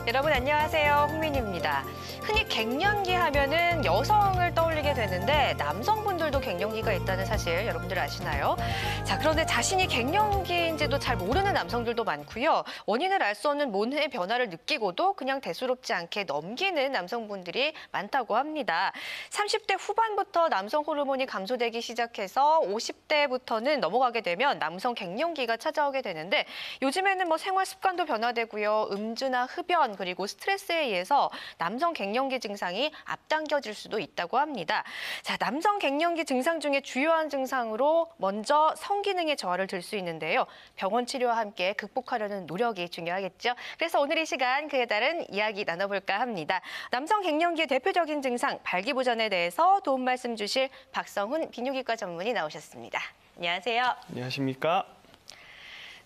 여러분 안녕하세요. 홍민희입니다. 흔히 갱년기 하면은 여성을 떠올리게 되는데 남성분들도 갱년기가 있다는 사실 여러분들 아시나요? 자, 그런데 자신이 갱년기인지도 잘 모르는 남성들도 많고요. 원인을 알 수 없는 몸의 변화를 느끼고도 그냥 대수롭지 않게 넘기는 남성분들이 많다고 합니다. 30대 후반부터 남성 호르몬이 감소되기 시작해서 50대부터는 넘어가게 되면 남성 갱년기가 찾아오게 되는데 요즘에는 생활 습관도 변화되고요. 음주나 흡연 그리고 스트레스에 의해서 남성 갱년기 증상이 앞당겨질 수도 있다고 합니다. 자, 남성 갱년기 증상 중에 주요한 증상으로 먼저 성기능의 저하를 들 수 있는데요. 병원 치료와 함께 극복하려는 노력이 중요하겠죠. 그래서 오늘 이 시간 그에 따른 이야기 나눠볼까 합니다. 남성 갱년기의 대표적인 증상 발기부전에 대해서 도움 말씀 주실 박성훈 비뇨기과 전문의 나오셨습니다. 안녕하세요. 안녕하십니까?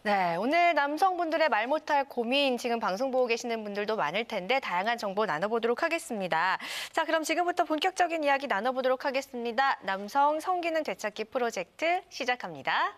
네, 오늘 남성분들의 말 못할 고민 지금 방송 보고 계시는 분들도 많을 텐데 다양한 정보 나눠보도록 하겠습니다. 자, 그럼 지금부터 본격적인 이야기 나눠보도록 하겠습니다. 남성 성기능 되찾기 프로젝트 시작합니다.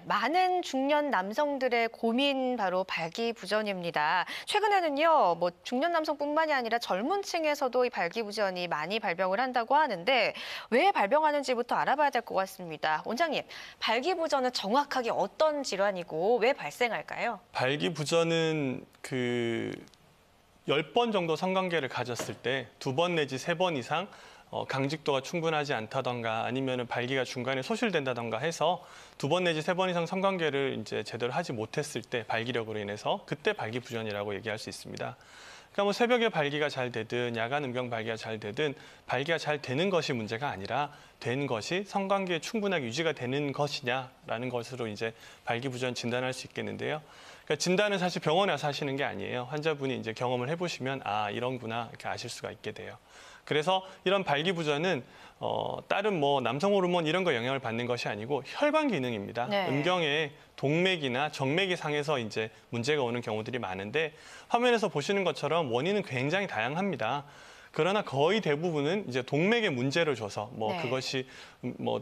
많은 중년 남성들의 고민 바로 발기부전입니다. 최근에는요, 중년 남성뿐만이 아니라 젊은 층에서도 이 발기부전이 많이 발병을 한다고 하는데 왜 발병하는지부터 알아봐야 될 것 같습니다. 원장님, 발기부전은 정확하게 어떤 질환이고 왜 발생할까요? 발기부전은 10번 정도 성관계를 가졌을 때 2번 내지 3번 이상 강직도가 충분하지 않다던가 아니면은 발기가 중간에 소실된다던가 해서 2번 내지 3번 이상 성관계를 이제 제대로 하지 못했을 때 발기력으로 인해서 그때 발기부전이라고 얘기할 수 있습니다. 그러니까 새벽에 발기가 잘 되든 야간 음경 발기가 잘 되든 발기가 잘 되는 것이 문제가 아니라 된 것이 성관계에 충분하게 유지가 되는 것이냐라는 것으로 이제 발기부전 진단할 수 있겠는데요. 그러니까 진단은 사실 병원에 와서 하시는 게 아니에요. 환자분이 이제 경험을 해보시면 아, 이런구나 이렇게 아실 수가 있게 돼요. 그래서 이런 발기부전은 다른 남성 호르몬 이런 거 영향을 받는 것이 아니고 혈관 기능입니다. 네. 음경에 동맥이나 정맥이 상해서 이제 문제가 오는 경우들이 많은데 화면에서 보시는 것처럼 원인은 굉장히 다양합니다. 그러나 거의 대부분은 이제 동맥에 문제를 줘서 네. 그것이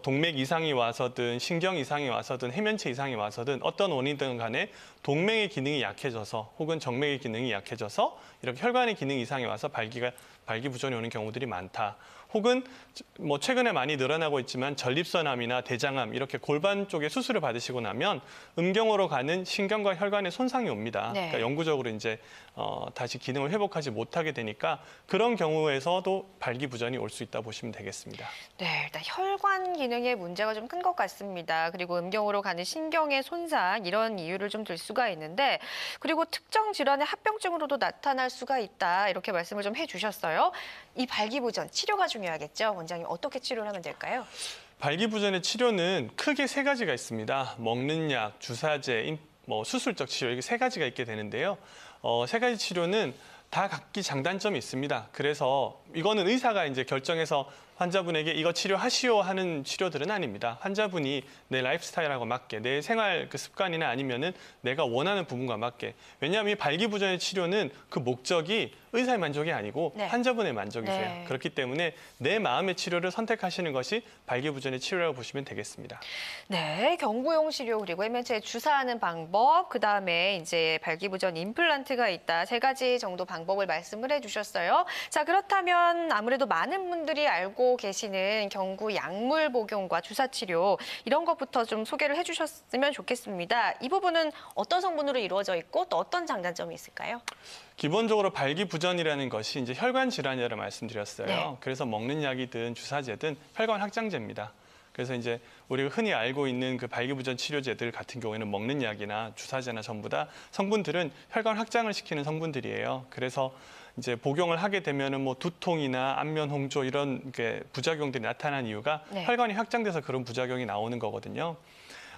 동맥 이상이 와서든 신경 이상이 와서든 해면체 이상이 와서든 어떤 원인이든 간에 동맥의 기능이 약해져서 혹은 정맥의 기능이 약해져서 이렇게 혈관의 기능 이상이 와서 발기부전이 오는 경우들이 많다. 혹은 최근에 많이 늘어나고 있지만 전립선암이나 대장암 이렇게 골반 쪽에 수술을 받으시고 나면 음경으로 가는 신경과 혈관에 손상이 옵니다. 네. 그러니까 영구적으로 이제 다시 기능을 회복하지 못하게 되니까 그런 경우에서도 발기부전이 올 수 있다 보시면 되겠습니다. 네, 일단 혈관 기능에 문제가 좀 큰 것 같습니다. 그리고 음경으로 가는 신경의 손상 이런 이유를 좀 들 수가 있는데 그리고 특정 질환의 합병증으로도 나타날 수가 있다 이렇게 말씀을 좀 해주셨어요. 이 발기부전 치료가 중요하겠죠. 원장님 어떻게 치료를 하면 될까요? 발기부전의 치료는 크게 3가지가 있습니다. 먹는 약, 주사제, 수술적 치료 이렇게 3가지가 있게 되는데요. 3가지 치료는 다 각기 장단점이 있습니다. 그래서 이거는 의사가 이제 결정해서 환자분에게 이거 치료하시오 하는 치료들은 아닙니다. 환자분이 내 라이프 스타일하고 맞게, 내 생활 습관이나 아니면은 내가 원하는 부분과 맞게. 왜냐하면 이 발기부전의 치료는 그 목적이 의사의 만족이 아니고 네. 환자분의 만족이세요. 네. 그렇기 때문에 내 마음의 치료를 선택하시는 것이 발기부전의 치료라고 보시면 되겠습니다. 네, 경구용 치료 그리고 해면체에 주사하는 방법, 그다음에 이제 발기부전 임플란트가 있다. 3가지 정도 방법을 말씀을 해주셨어요. 자, 그렇다면 아무래도 많은 분들이 알고 계시는 경구 약물 복용과 주사 치료 이런 것부터 좀 소개를 해주셨으면 좋겠습니다. 이 부분은 어떤 성분으로 이루어져 있고 또 어떤 장단점이 있을까요? 기본적으로 발기부전이라는 것이 이제 혈관 질환이라고 말씀드렸어요. 네. 그래서 먹는 약이든 주사제든 혈관 확장제입니다. 그래서 이제 우리가 흔히 알고 있는 그 발기부전 치료제들 같은 경우에는 먹는 약이나 주사제나 전부 다 성분들은 혈관 확장을 시키는 성분들이에요. 그래서 이제 복용을 하게 되면은 두통이나 안면 홍조 이런 게 부작용들이 나타난 이유가 네. 혈관이 확장돼서 그런 부작용이 나오는 거거든요.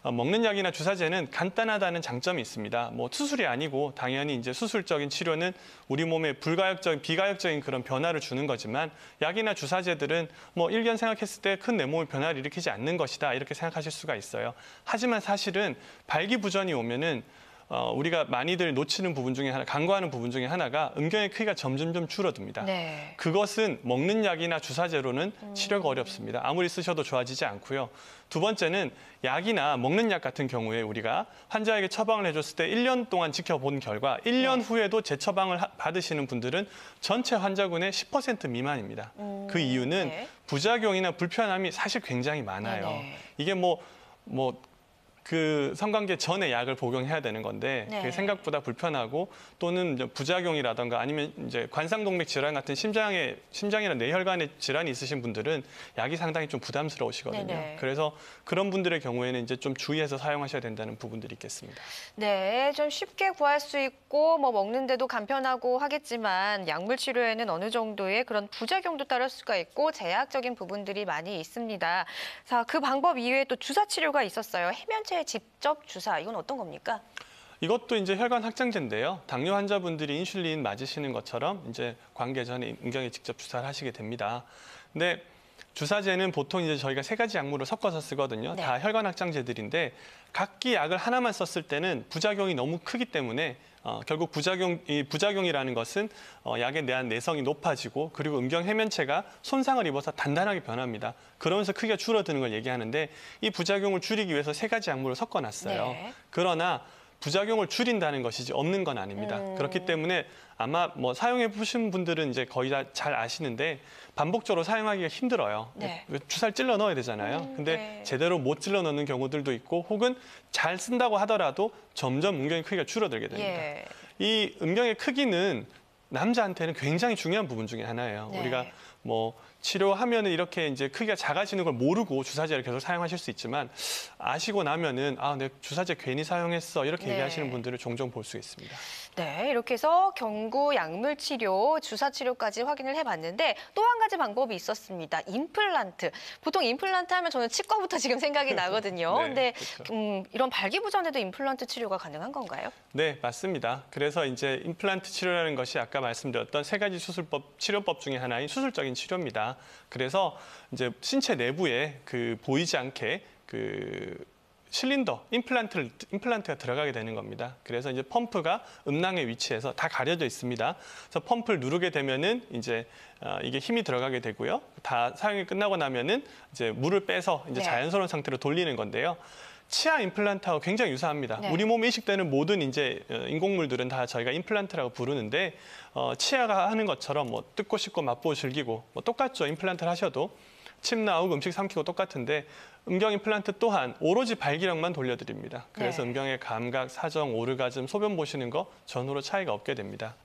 먹는 약이나 주사제는 간단하다는 장점이 있습니다. 수술이 아니고 당연히 이제 수술적인 치료는 우리 몸에 비가역적인 그런 변화를 주는 거지만 약이나 주사제들은 일견 생각했을 때 큰 내 몸의 변화를 일으키지 않는 것이다 이렇게 생각하실 수가 있어요. 하지만 사실은 발기부전이 오면은 우리가 많이들 놓치는 부분 중에 하나, 간과하는 부분 중에 하나가 음경의 크기가 점점 줄어듭니다. 네. 그것은 먹는 약이나 주사제로는 치료가 어렵습니다. 아무리 쓰셔도 좋아지지 않고요. 두 번째는 약이나 먹는 약 같은 경우에 우리가 환자에게 처방을 해줬을 때 1년 동안 지켜본 결과 1년 후에도 재처방을 받으시는 분들은 전체 환자군의 10% 미만입니다. 그 이유는 네. 부작용이나 불편함이 사실 굉장히 많아요. 네네. 이게 그 성관계 전에 약을 복용해야 되는 건데 네. 그게 생각보다 불편하고 또는 이제 부작용이라든가 아니면 이제 관상동맥 질환 같은 심장이나 뇌혈관의 질환이 있으신 분들은 약이 상당히 좀 부담스러우시거든요. 네네. 그래서 그런 분들의 경우에는 이제 좀 주의해서 사용하셔야 된다는 부분들이 있겠습니다. 네, 좀 쉽게 구할 수 있고 뭐 먹는데도 간편하고 하겠지만 약물 치료에는 어느 정도의 그런 부작용도 따를 수가 있고 제약적인 부분들이 많이 있습니다. 자, 그 방법 이외에 또 주사 치료가 있었어요. 해면체에 직접 주사, 이건 어떤 겁니까? 이것도 이제 혈관 확장제인데요. 당뇨 환자분들이 인슐린 맞으시는 것처럼 이제 관계 전에 음경에 직접 주사를 하시게 됩니다. 근데 주사제는 보통 이제 저희가 3가지 약물을 섞어서 쓰거든요. 네. 다 혈관 확장제들인데 각기 약을 하나만 썼을 때는 부작용이 너무 크기 때문에 결국 부작용이라는 것은 약에 대한 내성이 높아지고 그리고 음경 해면체가 손상을 입어서 단단하게 변합니다. 그러면서 크기가 줄어드는 걸 얘기하는데 이 부작용을 줄이기 위해서 3가지 약물을 섞어놨어요. 네. 그러나 부작용을 줄인다는 것이지 없는 건 아닙니다. 그렇기 때문에 아마 사용해 보신 분들은 이제 거의 다 잘 아시는데 반복적으로 사용하기가 힘들어요. 네. 주사를 찔러 넣어야 되잖아요. 근데 네. 제대로 못 찔러 넣는 경우들도 있고 혹은 잘 쓴다고 하더라도 점점 음경의 크기가 줄어들게 됩니다. 예. 이 음경의 크기는 남자한테는 굉장히 중요한 부분 중에 하나예요. 네. 우리가 치료하면은 이렇게 이제 크기가 작아지는 걸 모르고 주사제를 계속 사용하실 수 있지만 아시고 나면은 내가 주사제 괜히 사용했어 이렇게 네. 얘기하시는 분들을 종종 볼 수 있습니다. 네, 이렇게 해서 경구, 약물 치료, 주사 치료까지 확인을 해봤는데 또 한 가지 방법이 있었습니다. 임플란트. 보통 임플란트 하면 저는 치과부터 지금 생각이 나거든요. 네, 근데 그렇죠. 이런 발기부전에도 임플란트 치료가 가능한 건가요? 네, 맞습니다. 그래서 이제 임플란트 치료라는 것이 아까 말씀드렸던 3가지 치료법 중에 하나인 수술적인 치료입니다. 그래서 이제 신체 내부에 보이지 않게 실린더, 임플란트가 들어가게 되는 겁니다. 그래서 이제 펌프가 음낭에 위치해서 다 가려져 있습니다. 그래서 펌프를 누르게 되면은 이제 이게 힘이 들어가게 되고요. 다 사용이 끝나고 나면은 이제 물을 빼서 이제 네. 자연스러운 상태로 돌리는 건데요. 치아 임플란트하고 굉장히 유사합니다. 네. 우리 몸에 이식되는 모든 이제 인공물들은 다 저희가 임플란트라고 부르는데 치아가 하는 것처럼 뜯고 씹고 맛보고 즐기고 똑같죠. 임플란트를 하셔도 침 나오고 음식 삼키고 똑같은데 음경 임플란트 또한 오로지 발기력만 돌려드립니다. 그래서 네. 음경의 감각, 사정, 오르가즘, 소변 보시는 거 전후로 차이가 없게 됩니다.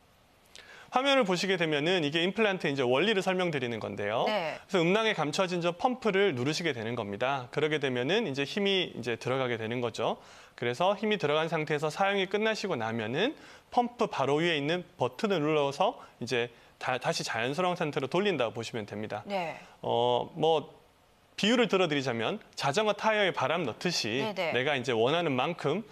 화면을 보시게 되면은 이게 임플란트 이제 원리를 설명드리는 건데요. 네. 그래서 음낭에 감춰진 저 펌프를 누르시게 되는 겁니다. 그러게 되면은 이제 힘이 이제 들어가게 되는 거죠. 그래서 힘이 들어간 상태에서 사용이 끝나시고 나면은 펌프 바로 위에 있는 버튼을 눌러서 이제 다시 자연스러운 상태로 돌린다고 보시면 됩니다. 네. 비유를 들어드리자면 자전거 타이어에 바람 넣듯이 네네. 내가 이제 원하는 만큼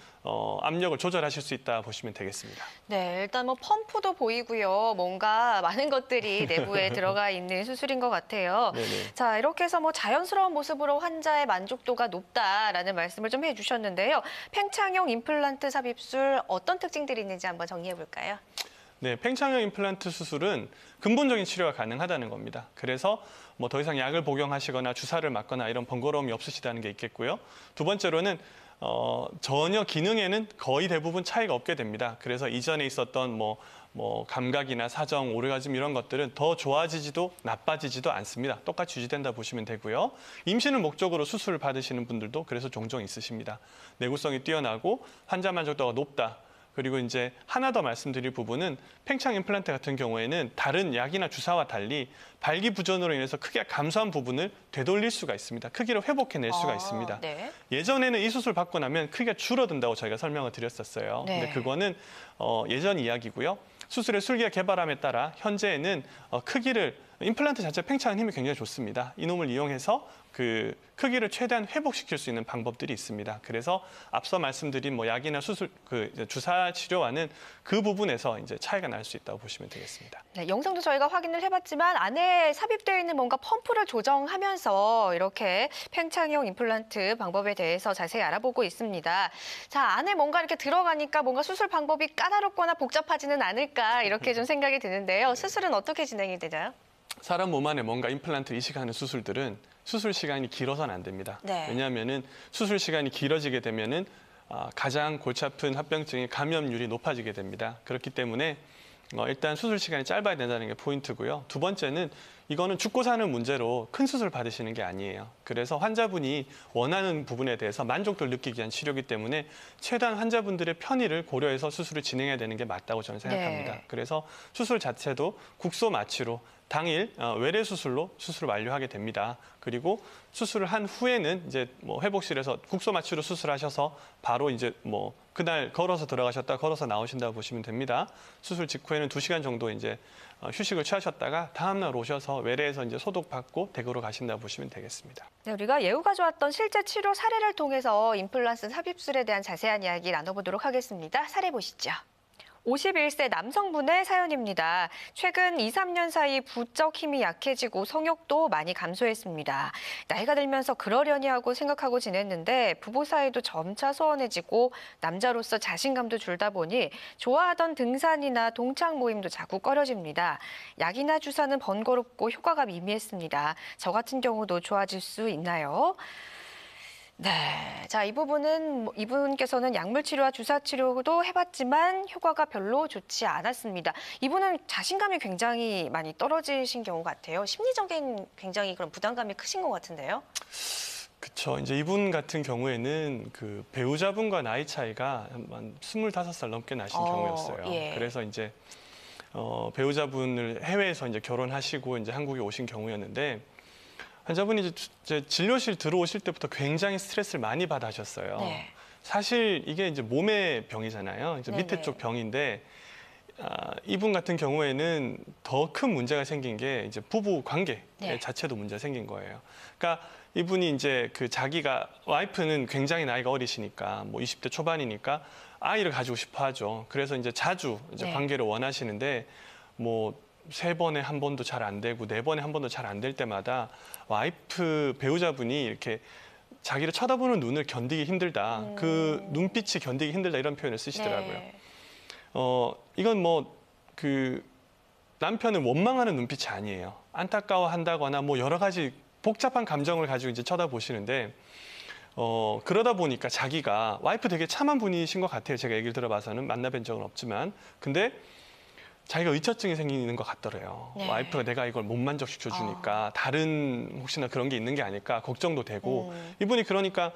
압력을 조절하실 수 있다 보시면 되겠습니다. 네, 일단 펌프도 보이고요. 뭔가 많은 것들이 내부에 들어가 있는 수술인 것 같아요. 네네. 자, 이렇게 해서 자연스러운 모습으로 환자의 만족도가 높다라는 말씀을 좀 해주셨는데요. 팽창형 임플란트 삽입술 어떤 특징들이 있는지 한번 정리해 볼까요? 네, 팽창형 임플란트 수술은 근본적인 치료가 가능하다는 겁니다. 그래서 더 이상 약을 복용하시거나 주사를 맞거나 이런 번거로움이 없으시다는 게 있겠고요. 두 번째로는 전혀 기능에는 거의 대부분 차이가 없게 됩니다. 그래서 이전에 있었던 감각이나 사정, 오르가즘 이런 것들은 더 좋아지지도 나빠지지도 않습니다. 똑같이 유지된다 보시면 되고요. 임신을 목적으로 수술을 받으시는 분들도 그래서 종종 있으십니다. 내구성이 뛰어나고 환자 만족도가 높다. 그리고 이제 하나 더 말씀드릴 부분은 팽창 임플란트 같은 경우에는 다른 약이나 주사와 달리 발기부전으로 인해서 크기가 감소한 부분을 되돌릴 수가 있습니다. 크기를 회복해낼 수가 있습니다. 네. 예전에는 이 수술 받고 나면 크기가 줄어든다고 저희가 설명을 드렸었어요. 네. 근데 그거는 예전 이야기고요. 수술의 술기가 개발함에 따라 현재에는 크기를 임플란트 자체 팽창하는 힘이 굉장히 좋습니다. 이놈을 이용해서 그 크기를 최대한 회복시킬 수 있는 방법들이 있습니다. 그래서 앞서 말씀드린 뭐 약이나 수술, 그 주사 치료와는 그 부분에서 이제 차이가 날 수 있다고 보시면 되겠습니다. 네, 영상도 저희가 확인을 해봤지만 안에 삽입되어 있는 뭔가 펌프를 조정하면서 이렇게 팽창형 임플란트 방법에 대해서 자세히 알아보고 있습니다. 자, 안에 뭔가 이렇게 들어가니까 뭔가 수술 방법이 까다롭거나 복잡하지는 않을까 이렇게 좀 생각이 드는데요. 수술은 어떻게 진행이 되나요? 사람 몸 안에 뭔가 임플란트를 이식하는 수술들은 수술 시간이 길어서는 안 됩니다. 네. 왜냐하면은 수술 시간이 길어지게 되면은 가장 골치 아픈 합병증의 감염률이 높아지게 됩니다. 그렇기 때문에 일단 수술 시간이 짧아야 된다는 게 포인트고요. 두 번째는 이거는 죽고 사는 문제로 큰 수술 받으시는 게 아니에요. 그래서 환자분이 원하는 부분에 대해서 만족도를 느끼기 위한 치료이기 때문에 최대한 환자분들의 편의를 고려해서 수술을 진행해야 되는 게 맞다고 저는 생각합니다. 네. 그래서 수술 자체도 국소 마취로 당일 외래 수술로 수술을 완료하게 됩니다. 그리고 수술을 한 후에는 이제 뭐 회복실에서 국소 마취로 수술하셔서 바로 이제 뭐 그날 걸어서 들어가셨다 걸어서 나오신다고 보시면 됩니다. 수술 직후에는 2시간 정도 이제 휴식을 취하셨다가 다음 날 오셔서 외래에서 이제 소독받고 댁으로 가신다고 보시면 되겠습니다. 네, 우리가 예우가 좋았던 실제 치료 사례를 통해서 임플란트 삽입술에 대한 자세한 이야기 나눠보도록 하겠습니다. 사례 보시죠. 51세 남성분의 사연입니다. 최근 2, 3년 사이 부적 힘이 약해지고 성욕도 많이 감소했습니다. 나이가 들면서 그러려니 하고 생각하고 지냈는데 부부 사이도 점차 소원해지고 남자로서 자신감도 줄다 보니 좋아하던 등산이나 동창 모임도 자꾸 꺼려집니다. 약이나 주사는 번거롭고 효과가 미미했습니다. 저 같은 경우도 좋아질 수 있나요? 네, 자, 이 부분은 이분께서는 약물 치료와 주사 치료도 해봤지만 효과가 별로 좋지 않았습니다. 이분은 자신감이 굉장히 많이 떨어지신 경우 같아요. 심리적인 굉장히 그런 부담감이 크신 것 같은데요. 그렇죠. 이제 이분 같은 경우에는 그 배우자분과 나이 차이가 한 25살 넘게 나신 경우였어요. 예. 그래서 이제 배우자분을 해외에서 이제 결혼하시고 이제 한국에 오신 경우였는데. 환자분이 이제 진료실 들어오실 때부터 굉장히 스트레스를 많이 받으셨어요. 네. 사실 이게 이제 몸의 병이잖아요. 이제 밑에 네네. 쪽 병인데 이분 같은 경우에는 더 큰 문제가 생긴 게 이제 부부 관계 네. 자체도 문제가 생긴 거예요. 그러니까 이분이 이제 그 자기가 와이프는 굉장히 나이가 어리시니까 뭐 20대 초반이니까 아이를 가지고 싶어 하죠. 그래서 이제 자주 이제 네. 관계를 원하시는데 뭐 3번에 한 번도 잘 안 되고 4번에 한 번도 잘 안 될 때마다 와이프 배우자분이 이렇게 자기를 쳐다보는 눈을 견디기 힘들다. 그 눈빛이 견디기 힘들다 이런 표현을 쓰시더라고요. 네. 이건 뭐 그 남편을 원망하는 눈빛이 아니에요. 안타까워한다거나 뭐 여러 가지 복잡한 감정을 가지고 이제 쳐다보시는데 그러다 보니까 자기가 와이프 되게 참한 분이신 것 같아요. 제가 얘기를 들어봐서는 만나뵌 적은 없지만 근데 자기가 의처증이 생기는 것 같더래요. 네. 와이프가 내가 이걸 못 만족시켜 주니까 다른 혹시나 그런 게 있는 게 아닐까 걱정도 되고 이분이 그러니까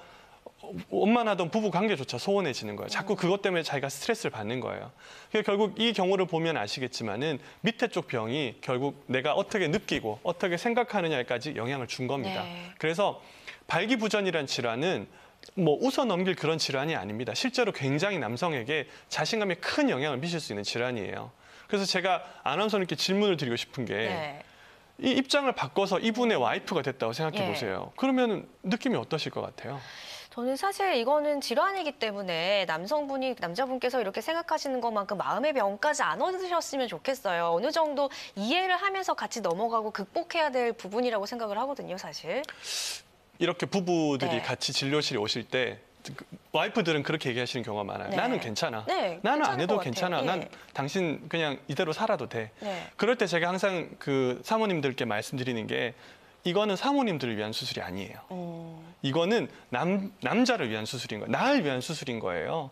원만하던 부부 관계조차 소원해지는 거예요. 자꾸 그것 때문에 자기가 스트레스를 받는 거예요. 그러니까 결국 이 경우를 보면 아시겠지만은 밑에 쪽 병이 결국 내가 어떻게 느끼고 어떻게 생각하느냐까지 영향을 준 겁니다. 네. 그래서 발기부전이라는 질환은 뭐 웃어 넘길 그런 질환이 아닙니다. 실제로 굉장히 남성에게 자신감에 큰 영향을 미칠 수 있는 질환이에요. 그래서 제가 아나운서님께 질문을 드리고 싶은 게 네. 이 입장을 바꿔서 이분의 와이프가 됐다고 생각해 예. 보세요. 그러면 느낌이 어떠실 것 같아요? 저는 사실 이거는 질환이기 때문에 남자분께서 이렇게 생각하시는 것만큼 마음의 병까지 안 얻으셨으면 좋겠어요. 어느 정도 이해를 하면서 같이 넘어가고 극복해야 될 부분이라고 생각을 하거든요, 사실. 이렇게 부부들이 네. 같이 진료실에 오실 때 와이프들은 그렇게 얘기하시는 경우가 많아요. 네. 나는 괜찮아. 네, 나는 안 괜찮을 해도 것 괜찮아. 같아요. 난 예. 당신 그냥 이대로 살아도 돼. 네. 그럴 때 제가 항상 그 사모님들께 말씀드리는 게 이거는 사모님들을 위한 수술이 아니에요. 이거는 남자를 위한 수술인 거예요. 나를 위한 수술인 거예요.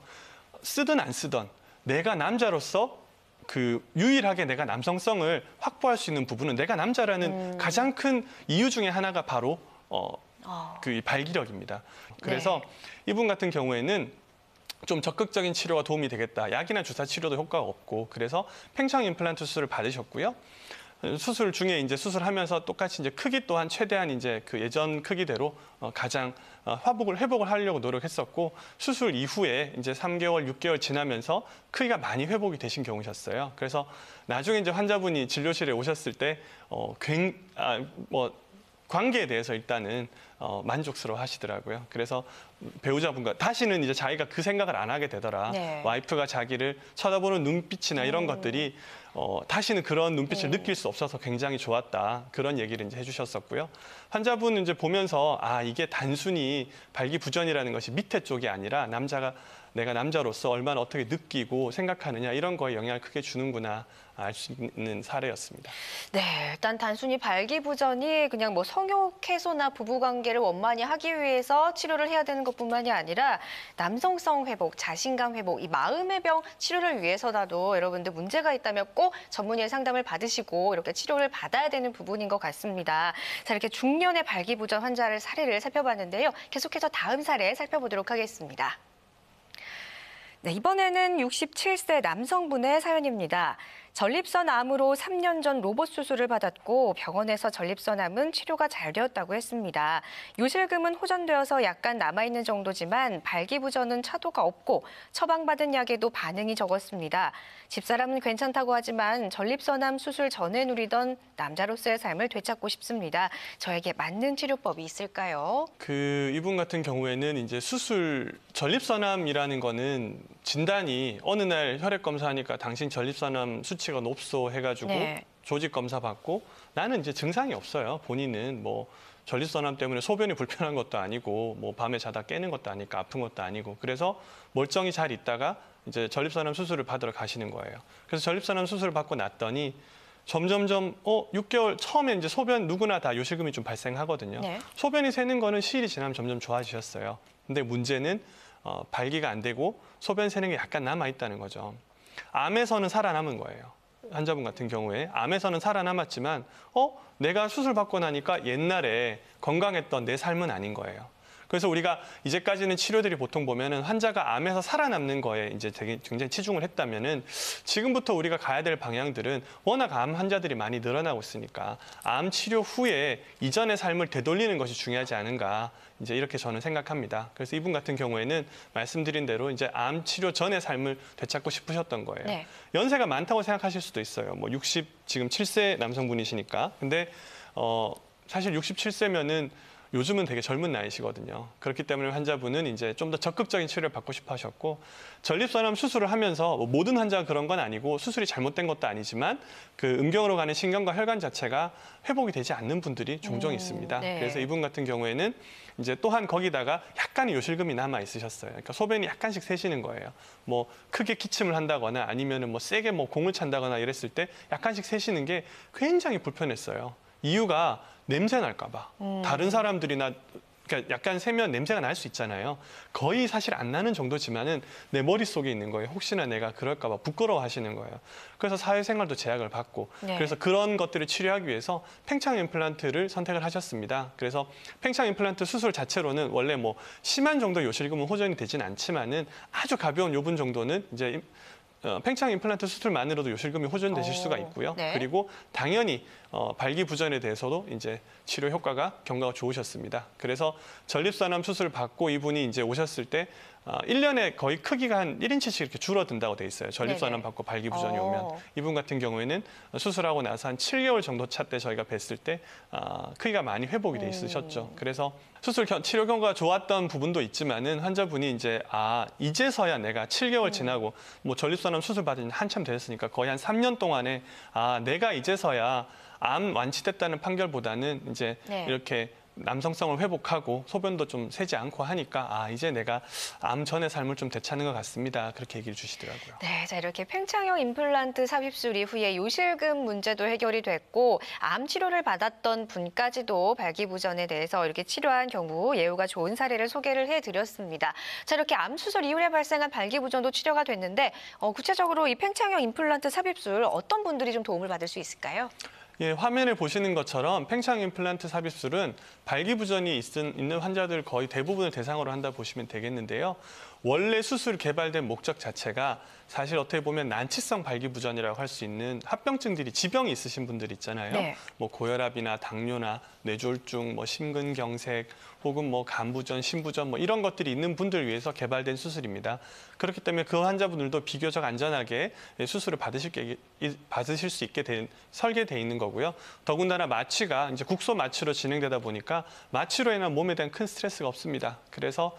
쓰든 안 쓰든 내가 남자로서 그 유일하게 내가 남성성을 확보할 수 있는 부분은 내가 남자라는 가장 큰 이유 중에 하나가 바로 그 발기력입니다. 그래서 이분 같은 경우에는 좀 적극적인 치료가 도움이 되겠다. 약이나 주사 치료도 효과가 없고 그래서 팽창 임플란트 수술을 받으셨고요. 수술 중에 이제 수술하면서 똑같이 이제 크기 또한 최대한 이제 그 예전 크기대로 가장 회복을 하려고 노력했었고, 수술 이후에 이제 3개월, 6개월 지나면서 크기가 많이 회복이 되신 경우셨어요. 그래서 나중에 이제 환자분이 진료실에 오셨을 때 관계에 대해서 일단은 만족스러워 하시더라고요. 그래서 배우자분과 다시는 이제 자기가 그 생각을 안 하게 되더라. 네. 와이프가 자기를 쳐다보는 눈빛이나 이런 것들이 다시는 그런 눈빛을 느낄 수 없어서 굉장히 좋았다. 그런 얘기를 이제 해주셨었고요. 환자분은 이제 보면서 이게 단순히 발기부전이라는 것이 밑에 쪽이 아니라 내가 남자로서 얼마나 어떻게 느끼고 생각하느냐 이런 거에 영향을 크게 주는구나 알 수 있는 사례였습니다. 네, 일단 단순히 발기부전이 그냥 뭐 성욕 해소나 부부관계를 원만히 하기 위해서 치료를 해야 되는 것뿐만이 아니라 남성성 회복, 자신감 회복, 이 마음의 병 치료를 위해서라도 여러분들 문제가 있다면 꼭 전문의의 상담을 받으시고 이렇게 치료를 받아야 되는 부분인 것 같습니다. 자, 이렇게 중년의 발기부전 환자를 사례를 살펴봤는데요. 계속해서 다음 사례 살펴보도록 하겠습니다. 네, 이번에는 67세 남성분의 사연입니다. 전립선 암으로 3년 전 로봇 수술을 받았고 병원에서 전립선암은 치료가 잘 되었다고 했습니다. 요실금은 호전되어서 약간 남아있는 정도지만 발기부전은 차도가 없고 처방받은 약에도 반응이 적었습니다. 집사람은 괜찮다고 하지만 전립선암 수술 전에 누리던 남자로서의 삶을 되찾고 싶습니다. 저에게 맞는 치료법이 있을까요? 이분 같은 경우에는 이제 전립선암이라는 거는 진단이 어느 날 혈액 검사하니까 당신 전립선암 수치가 높소 해가지고 네. 조직 검사 받고 나는 이제 증상이 없어요. 본인은 뭐 전립선암 때문에 소변이 불편한 것도 아니고 뭐 밤에 자다 깨는 것도 아니까 아픈 것도 아니고 그래서 멀쩡히 잘 있다가 이제 전립선암 수술을 받으러 가시는 거예요. 그래서 전립선암 수술을 받고 났더니 점점점 6개월 처음에 이제 소변 누구나 다 요실금이 좀 발생하거든요. 네. 소변이 새는 거는 시일이 지나면 점점 좋아지셨어요. 근데 문제는 발기가 안 되고 소변 새는 게 약간 남아 있다는 거죠. 암에서는 살아남은 거예요. 환자분 같은 경우에 암에서는 살아남았지만 내가 수술 받고 나니까 옛날에 건강했던 내 삶은 아닌 거예요. 그래서 우리가 이제까지는 치료들이 보통 보면은 환자가 암에서 살아남는 거에 이제 굉장히 치중을 했다면은 지금부터 우리가 가야 될 방향들은 워낙 암 환자들이 많이 늘어나고 있으니까 암 치료 후에 이전의 삶을 되돌리는 것이 중요하지 않은가 이제 이렇게 저는 생각합니다. 그래서 이분 같은 경우에는 말씀드린 대로 이제 암 치료 전의 삶을 되찾고 싶으셨던 거예요. 네. 연세가 많다고 생각하실 수도 있어요. 뭐 지금 7세 남성분이시니까. 근데 사실 67세면은 요즘은 되게 젊은 나이시거든요. 그렇기 때문에 환자분은 이제 좀 더 적극적인 치료를 받고 싶어 하셨고 전립선암 수술을 하면서 모든 환자가 그런 건 아니고 수술이 잘못된 것도 아니지만 그 음경으로 가는 신경과 혈관 자체가 회복이 되지 않는 분들이 종종 있습니다. 네. 그래서 이분 같은 경우에는 이제 또한 거기다가 약간의 요실금이 남아 있으셨어요. 그러니까 소변이 약간씩 새시는 거예요. 뭐 크게 기침을 한다거나 아니면은 뭐 세게 뭐 공을 찬다거나 이랬을 때 약간씩 새시는 게 굉장히 불편했어요. 이유가 냄새 날까 봐. 다른 사람들이나 그러니까 약간 세면 냄새가 날 수 있잖아요. 거의 사실 안 나는 정도지만은 내 머릿속에 있는 거예요. 혹시나 내가 그럴까 봐 부끄러워 하시는 거예요. 그래서 사회생활도 제약을 받고 네. 그래서 그런 것들을 치료하기 위해서 팽창 임플란트를 선택을 하셨습니다. 그래서 팽창 임플란트 수술 자체로는 원래 뭐 심한 정도 요실금은 호전이 되진 않지만은 아주 가벼운 요분 정도는 이제 팽창 임플란트 수술만으로도 요실금이 호전되실 수가 있고요. 네. 그리고 당연히 발기부전에 대해서도 이제 치료 효과가 경과가 좋으셨습니다. 그래서 전립선암 수술 받고 이분이 이제 오셨을 때 1년에 거의 크기가 한 1인치씩 이렇게 줄어든다고 돼 있어요. 전립선암 네네. 받고 발기부전이 오면. 이분 같은 경우에는 수술하고 나서 한 7개월 정도 차 때 저희가 뵀을 때 크기가 많이 회복이 돼 있으셨죠. 그래서 치료 경과가 좋았던 부분도 있지만은 환자분이 이제 이제서야 내가 7개월 지나고 뭐 전립선암 수술 받은 지 한참 됐으니까 거의 한 3년 동안에 내가 이제서야 암 완치됐다는 판결보다는 이제 네. 이렇게 남성성을 회복하고 소변도 좀 새지 않고 하니까 이제 내가 암 전의 삶을 좀 되찾는 것 같습니다. 그렇게 얘기를 주시더라고요. 네, 자 이렇게 팽창형 임플란트 삽입술 이후에 요실금 문제도 해결이 됐고 암 치료를 받았던 분까지도 발기부전에 대해서 이렇게 치료한 경우 예후가 좋은 사례를 소개를 해드렸습니다. 자 이렇게 암 수술 이후에 발생한 발기부전도 치료가 됐는데 구체적으로 이 팽창형 임플란트 삽입술 어떤 분들이 좀 도움을 받을 수 있을까요? 예, 화면에 보시는 것처럼 팽창 임플란트 삽입술은 발기부전이 있는 환자들 거의 대부분을 대상으로 한다 보시면 되겠는데요. 원래 수술 개발된 목적 자체가 사실 어떻게 보면 난치성 발기부전이라고 할 수 있는 합병증들이 지병이 있으신 분들 있잖아요. 네. 뭐 고혈압이나 당뇨나 뇌졸중, 뭐 심근경색 혹은 뭐 간부전, 신부전 뭐 이런 것들이 있는 분들 위해서 개발된 수술입니다. 그렇기 때문에 그 환자분들도 비교적 안전하게 수술을 받으실 수 있게 설계돼 있는 거고요. 더군다나 마취가 이제 국소 마취로 진행되다 보니까 마취로 인한 몸에 대한 큰 스트레스가 없습니다. 그래서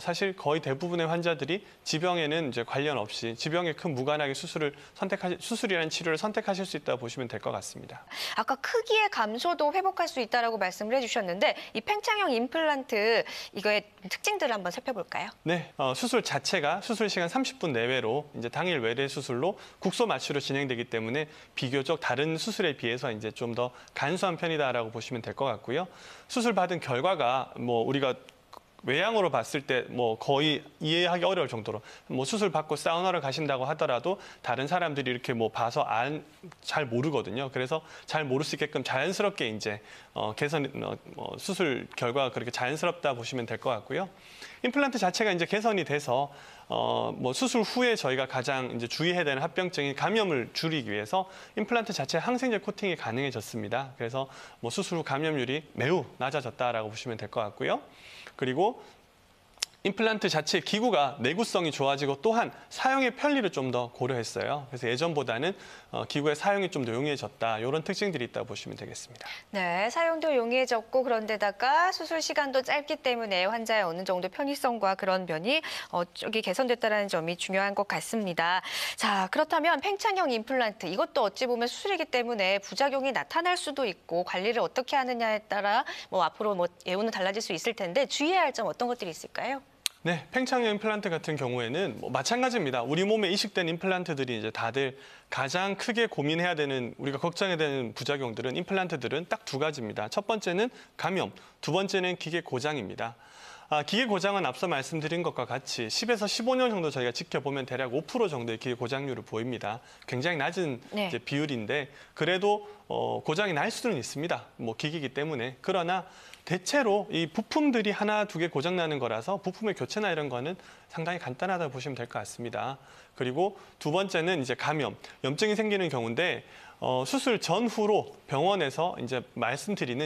사실 거의 대부분의 환자들이 지병에는 이제 관련 없이 지병에 큰 무관하게 수술이라는 치료를 선택하실 수 있다고 보시면 될 것 같습니다. 아까 크기의 감소도 회복할 수 있다라고 말씀을 해주셨는데 이 팽창형 임플란트 이거의 특징들을 한번 살펴볼까요? 네, 수술 자체가 수술 시간 30분 내외로 이제 당일 외래 수술로 국소 마취로 진행되기 때문에 비교적 다른 수술에 비해서 이제 좀 더 간소한 편이다라고 보시면 될 것 같고요. 수술 받은 결과가 뭐 우리가 외양으로 봤을 때 뭐 거의 이해하기 어려울 정도로 뭐 수술 받고 사우나를 가신다고 하더라도 다른 사람들이 이렇게 뭐 봐서 잘 모르거든요. 그래서 잘 모를 수 있게끔 자연스럽게 이제 수술 결과가 그렇게 자연스럽다 보시면 될 것 같고요. 임플란트 자체가 이제 개선이 돼서 뭐 수술 후에 저희가 가장 이제 주의해야 되는 합병증인 감염을 줄이기 위해서 임플란트 자체 항생제 코팅이 가능해졌습니다. 그래서 뭐 수술 후 감염률이 매우 낮아졌다라고 보시면 될 것 같고요. 그리고 임플란트 자체 기구가 내구성이 좋아지고 또한 사용의 편리를 좀 더 고려했어요. 그래서 예전보다는 기구의 사용이 좀 더 용이해졌다. 이런 특징들이 있다고 보시면 되겠습니다. 네, 사용도 용이해졌고 그런데다가 수술 시간도 짧기 때문에 환자의 어느 정도 편의성과 그런 면이 쪽이 개선됐다는 점이 중요한 것 같습니다. 자, 그렇다면 팽창형 임플란트 이것도 어찌 보면 수술이기 때문에 부작용이 나타날 수도 있고 관리를 어떻게 하느냐에 따라 뭐 앞으로 뭐 예후는 달라질 수 있을 텐데 주의해야 할 점 어떤 것들이 있을까요? 네, 팽창형 임플란트 같은 경우에는 뭐 마찬가지입니다. 우리 몸에 이식된 임플란트들이 이제 다들 가장 크게 고민해야 되는, 우리가 걱정해야 되는 부작용들은 임플란트들은 딱 두 가지입니다. 첫 번째는 감염, 두 번째는 기계 고장입니다. 기계 고장은 앞서 말씀드린 것과 같이 10에서 15년 정도 저희가 지켜보면 대략 5% 정도의 기계 고장률을 보입니다. 굉장히 낮은 네. 이제 비율인데 그래도 고장이 날 수는 있습니다. 뭐 기기이기 때문에. 그러나 대체로 이 부품들이 하나, 두 개 고장나는 거라서 부품의 교체나 이런 거는 상당히 간단하다고 보시면 될 것 같습니다. 그리고 두 번째는 이제 감염, 염증이 생기는 경우인데 수술 전후로 병원에서 이제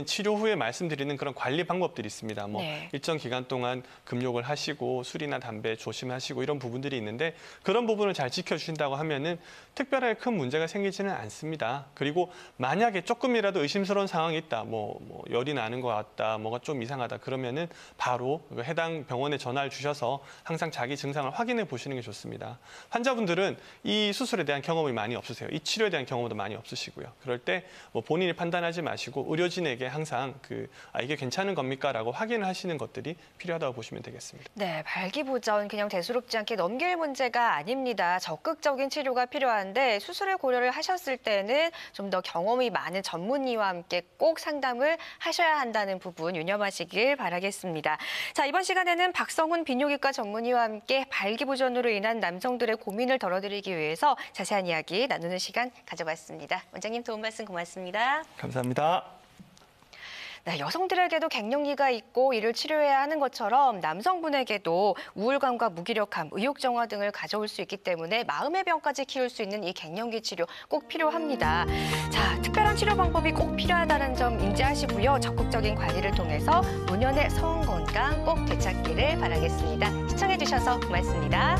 치료 후에 말씀드리는 그런 관리 방법들이 있습니다. 뭐 네. 일정 기간 동안 금욕을 하시고 술이나 담배 조심하시고 이런 부분들이 있는데 그런 부분을 잘 지켜주신다고 하면은 특별하게 큰 문제가 생기지는 않습니다. 그리고 만약에 조금이라도 의심스러운 상황이 있다, 뭐 열이 나는 것 같다, 뭐가 좀 이상하다 그러면은 바로 해당 병원에 전화를 주셔서 항상 자기 증상을 확인해 보시는 게 좋습니다. 환자분들은 이 수술에 대한 경험이 많이 없으세요. 이 치료에 대한 경험도 많이 없으시고요. 그럴 때 뭐 본인이 판단하지 마시고 의료진에게 항상 이게 괜찮은 겁니까? 라고 확인을 하시는 것들이 필요하다고 보시면 되겠습니다. 네, 발기부전 그냥 대수롭지 않게 넘길 문제가 아닙니다. 적극적인 치료가 필요한데 수술을 고려를 하셨을 때는 좀 더 경험이 많은 전문의와 함께 꼭 상담을 하셔야 한다는 부분 유념하시길 바라겠습니다. 자, 이번 시간에는 박성훈 비뇨기과 전문의와 함께 발기부전으로 인한 남성들의 고민을 덜어드리기 위해서 자세한 이야기 나누는 시간 가져봤습니다. 원장님 도움 말씀 고맙습니다. 감사합니다. 네, 여성들에게도 갱년기가 있고 이를 치료해야 하는 것처럼 남성분에게도 우울감과 무기력함, 의욕정화 등을 가져올 수 있기 때문에 마음의 병까지 키울 수 있는 이 갱년기 치료 꼭 필요합니다. 자, 특별한 치료 방법이 꼭 필요하다는 점 인지하시고요. 적극적인 관리를 통해서 노년의 성 건강 꼭 되찾기를 바라겠습니다. 시청해주셔서 고맙습니다.